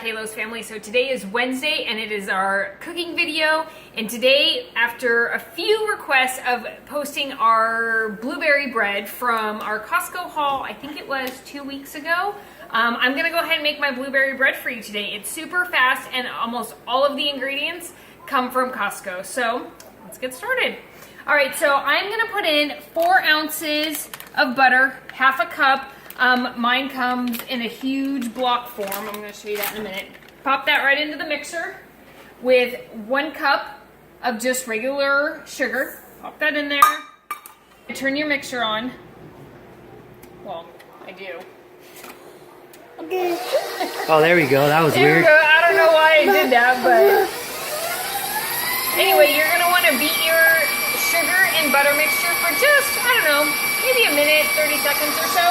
Halos family. So today is Wednesday and it is our cooking video. And today, after a few requests of posting our blueberry bread from our Costco haul, I think it was 2 weeks ago, I'm gonna go ahead and make my blueberry bread for you today. It's super fast and almost all of the ingredients come from Costco. So let's get started. All right, so I'm gonna put in 4 ounces of butter, half a cup. Mine comes in a huge block form. I'm going to show you that in a minute. Pop that right into the mixer with 1 cup of just regular sugar. Pop that in there. Turn your mixer on. Well, I do. Okay. Oh, there we go. That was There weird. we go. I don't know why I did that, but anyway, you're going to want to beat your sugar and butter mixture for just, I don't know, maybe a minute, 30 seconds or so.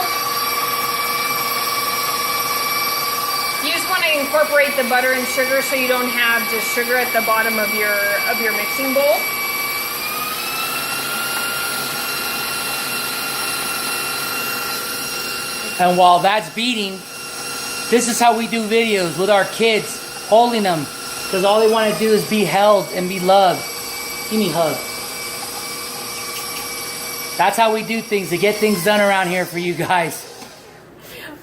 You just want to incorporate the butter and sugar so you don't have just sugar at the bottom of your mixing bowl. And while that's beating, this is how we do videos with our kids, holding them, because all they want to do is be held and be loved. Give me a hug. That's how we do things, to get things done around here for you guys.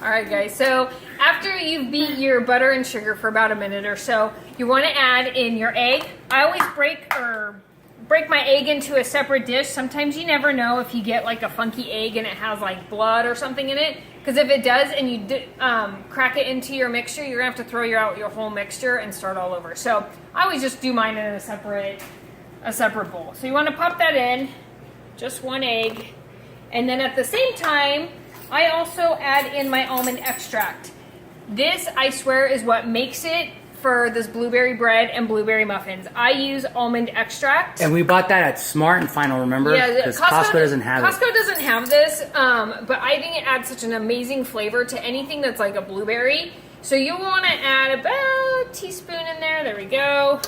All right, guys, so after you've beat your butter and sugar for about a minute or so, you want to add in your egg. I always break my egg into a separate dish. Sometimes you never know if you get like a funky egg and it has like blood or something in it. Because if it does and you crack it into your mixture, you're going to have to throw out your whole mixture and start all over. So I always just do mine in a separate bowl. So you want to pop that in, just 1 egg. And then at the same time, I also add in my almond extract. This, I swear, is what makes it for this blueberry bread and blueberry muffins. I use almond extract. And we bought that at Smart and Final, remember? Yeah, because Costco doesn't have it. Costco doesn't have this, but I think it adds such an amazing flavor to anything that's like a blueberry. So you want to add about a teaspoon in there. There we go.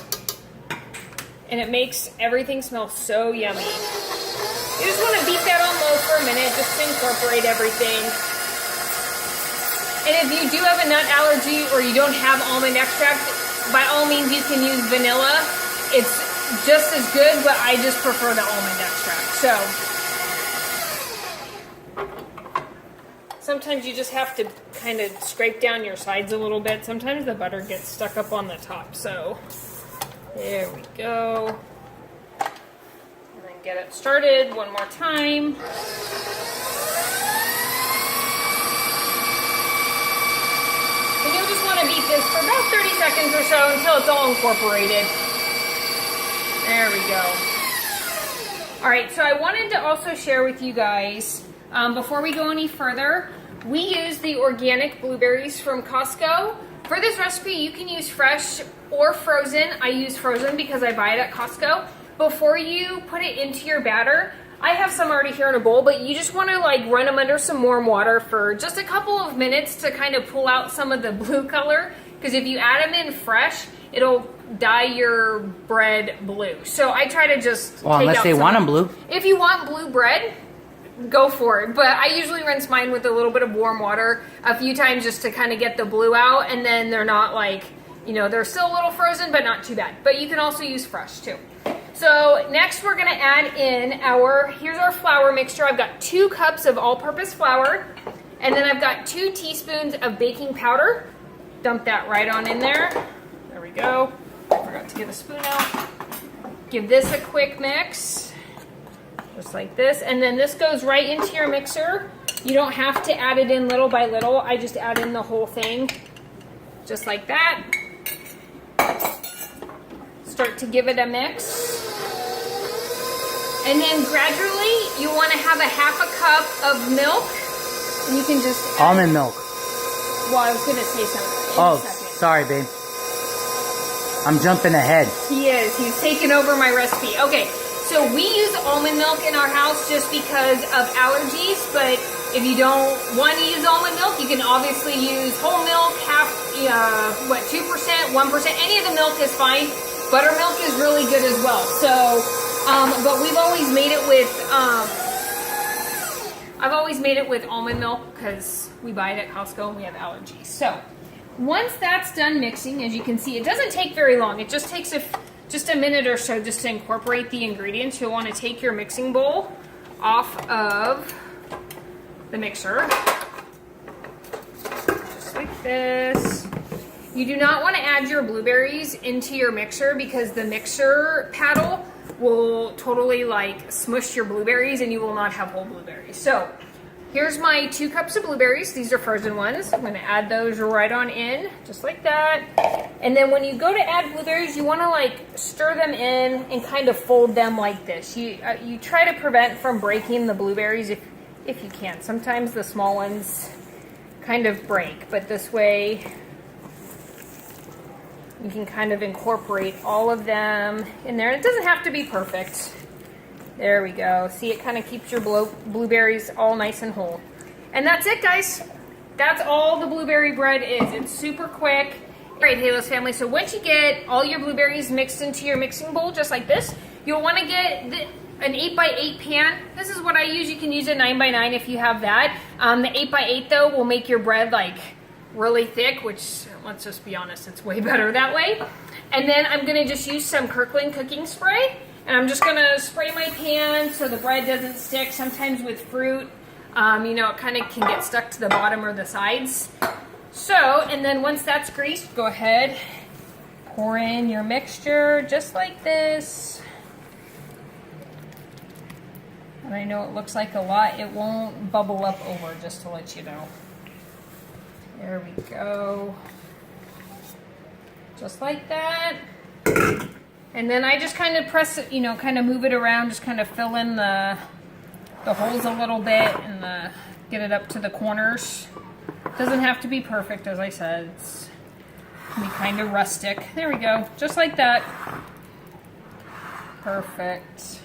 And it makes everything smell so yummy. You just want to beat that on low for a minute just to incorporate everything. And if you do have a nut allergy or you don't have almond extract, by all means you can use vanilla. It's just as good, but I just prefer the almond extract. So sometimes you just have to kind of scrape down your sides a little bit. Sometimes the butter gets stuck up on the top. So there we go. And then get it started one more time. And you'll just want to beat this for about 30 seconds or so until it's all incorporated. There we go. All right, so I wanted to also share with you guys, before we go any further, we use the organic blueberries from Costco. For this recipe, you can use fresh or frozen. I use frozen because I buy it at Costco. Before you put it into your batter, I have some already here in a bowl, but you just want to like run them under some warm water for just a couple of minutes to kind of pull out some of the blue color. Because if you add them in fresh, it'll dye your bread blue. So I try to just take unless out they want them blue. If you want blue bread, go for it. But I usually rinse mine with a little bit of warm water a few times just to kind of get the blue out, and then they're not like, you know, they're still a little frozen, but not too bad. But you can also use fresh too. So next we're gonna add in here's our flour mixture. I've got 2 cups of all-purpose flour, and then I've got 2 teaspoons of baking powder. Dump that right on in there. There we go. I forgot to get a spoon out. Give this a quick mix, just like this. And then this goes right into your mixer. You don't have to add it in little by little. I just add in the whole thing, just like that. Start to give it a mix. And then gradually, you want to have a half a cup of milk. And you can just add, Almond milk. well, I was going to say something. Oh, sorry, babe. I'm jumping ahead. He is. He's taken over my recipe. Okay, so we use almond milk in our house just because of allergies. But if you don't want to use almond milk, you can obviously use whole milk, 2%, 1%. Any of the milk is fine. Buttermilk is really good as well. So, but we've always made it with, I've always made it with almond milk because we buy it at Costco and we have allergies. So Once that's done mixing, as you can see, it doesn't take very long. It just takes just a minute or so just to incorporate the ingredients. You'll want to take your mixing bowl off of the mixer. Just like this. You do not want to add your blueberries into your mixer because the mixer paddle will totally like smush your blueberries and you will not have whole blueberries. So here's my 2 cups of blueberries. These are frozen ones. I'm going to add those right on in, just like that. And then when you go to add blueberries, you want to like stir them in and kind of fold them like this. You try to prevent from breaking the blueberries if you can. Sometimes the small ones kind of break, but this way you can kind of incorporate all of them in there. It doesn't have to be perfect. There we go. See, it kind of keeps your blueberries all nice and whole. And that's it, guys. That's all the blueberry bread is. It's super quick. All right, Halos family, so once you get all your blueberries mixed into your mixing bowl, just like this, you'll want to get an 8x8 pan. This is what I use. You can use a 9x9 if you have that. The 8x8, though, will make your bread, like, really thick, which, let's just be honest, it's way better that way. And then I'm going to just use some Kirkland cooking spray. And I'm just gonna spray my pan so the bread doesn't stick. Sometimes with fruit, you know, it kind of can get stuck to the bottom or the sides. So, and then once that's greased, go ahead, pour in your mixture just like this. And I know it looks like a lot. It won't bubble up over, just to let you know. There we go. Just like that. And then I just kind of press it, you know, kind of move it around, just kind of fill in the holes a little bit and get it up to the corners. Doesn't have to be perfect, as I said. It's can be kind of rustic. There we go, just like that. Perfect.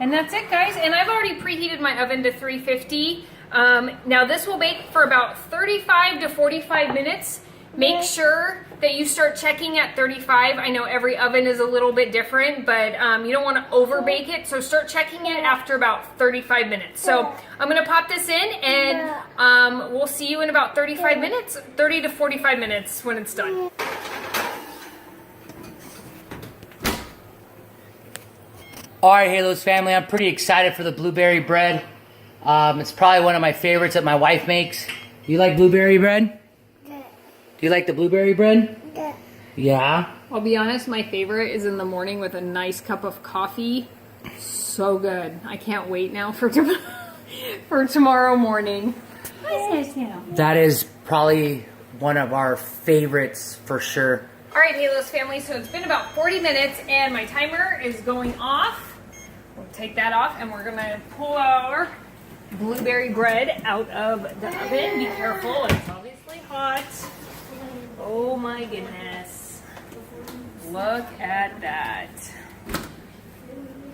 And that's it, guys. And I've already preheated my oven to 350. Now this will bake for about 35 to 45 minutes. Make sure that you start checking at 35. I know every oven is a little bit different, but you don't want to over bake it. So start checking it after about 35 minutes. So I'm going to pop this in and we'll see you in about 35 minutes, 30 to 45 minutes when it's done. All right, Halos family, I'm pretty excited for the blueberry bread. It's probably one of my favorites that my wife makes. You like blueberry bread? Do you like the blueberry bread? Yeah? I'll be honest, my favorite is in the morning with a nice cup of coffee. So good. I can't wait now for tomorrow morning. That is probably one of our favorites for sure. All right, Halos family, so it's been about 40 minutes and my timer is going off. We'll take that off and we're gonna pull our blueberry bread out of the oven. Be careful, it's obviously hot. Oh my goodness. Look at that.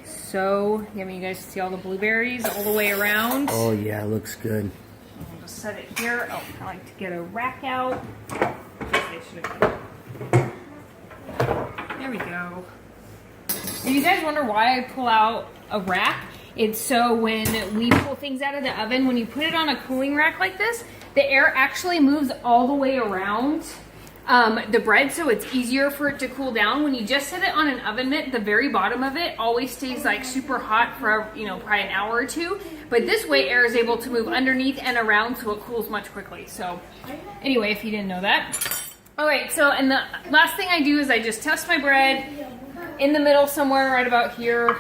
So, you guys see all the blueberries all the way around. Oh yeah, it looks good. I'll just set it here. Oh, I like to get a rack out. There we go. And you guys wonder why I pull out a rack? It's so when we pull things out of the oven, when you put it on a cooling rack like this, the air actually moves all the way around the bread, so it's easier for it to cool down. When you just set it on an oven mitt, the very bottom of it always stays like super hot for, you know, probably an hour or two. But this way air is able to move underneath and around, so it cools much quickly. So anyway, if you didn't know that. All right, so and the last thing I do is I just test my bread in the middle somewhere right about here.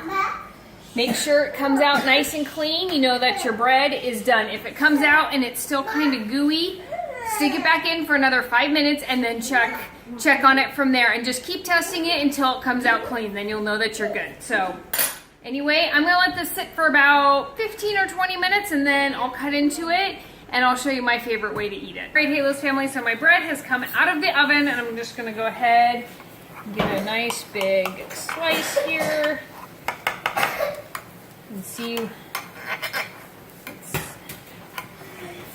Make sure it comes out nice and clean. You know that your bread is done. If it comes out and it's still kind of gooey, stick it back in for another 5 minutes and then check on it from there. And just keep testing it until it comes out clean. Then you'll know that you're good. So anyway, I'm going to let this sit for about 15 or 20 minutes and then I'll cut into it and I'll show you my favorite way to eat it. All right, Halos family, so my bread has come out of the oven and I'm just going to go ahead and get a nice big slice here. And see, I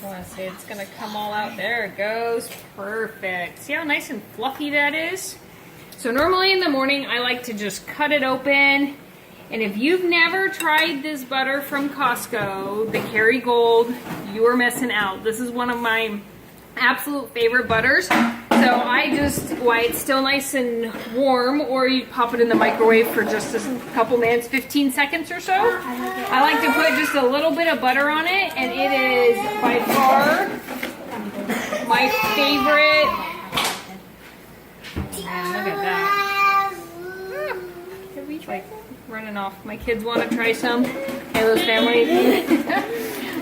want to say it's going to come all out. There it goes. Perfect. See how nice and fluffy that is? So normally in the morning, I like to just cut it open. And if you've never tried this butter from Costco, the Kerrygold, you are missing out. This is one of my absolute favorite butters. So I just, while it's still nice and warm, or you pop it in the microwave for just a couple minutes, 15 seconds or so. I like to put just a little bit of butter on it, and it is by far my favorite. Look at that. It's like running off. My kids want to try some. Halo's family.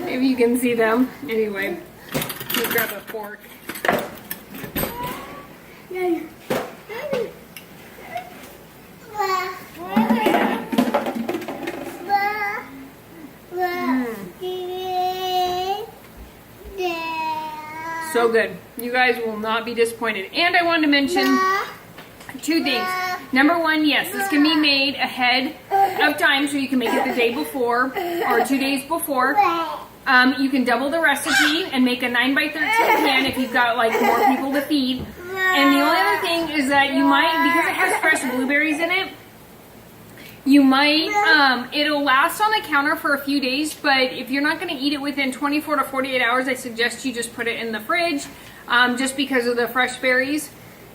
Maybe you can see them. Anyway, let me grab a fork. So good. You guys will not be disappointed. And I wanted to mention two things. Number one, yes, this can be made ahead of time, so you can make it the day before or 2 days before. You can double the recipe and make a 9x13 pan if you've got like more people to feed. And the only other thing is that you might, because it has fresh blueberries in it, you might, it'll last on the counter for a few days, but if you're not going to eat it within 24 to 48 hours, I suggest you just put it in the fridge, just because of the fresh berries.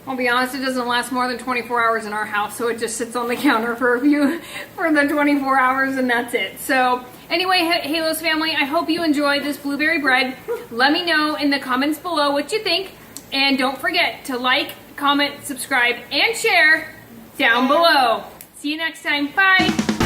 I'll be honest, it doesn't last more than 24 hours in our house, so it just sits on the counter for the 24 hours, and that's it. So anyway, Halo's family, I hope you enjoyed this blueberry bread. Let me know in the comments below what you think, and don't forget to like, comment, subscribe, and share down below. See you next time. Bye.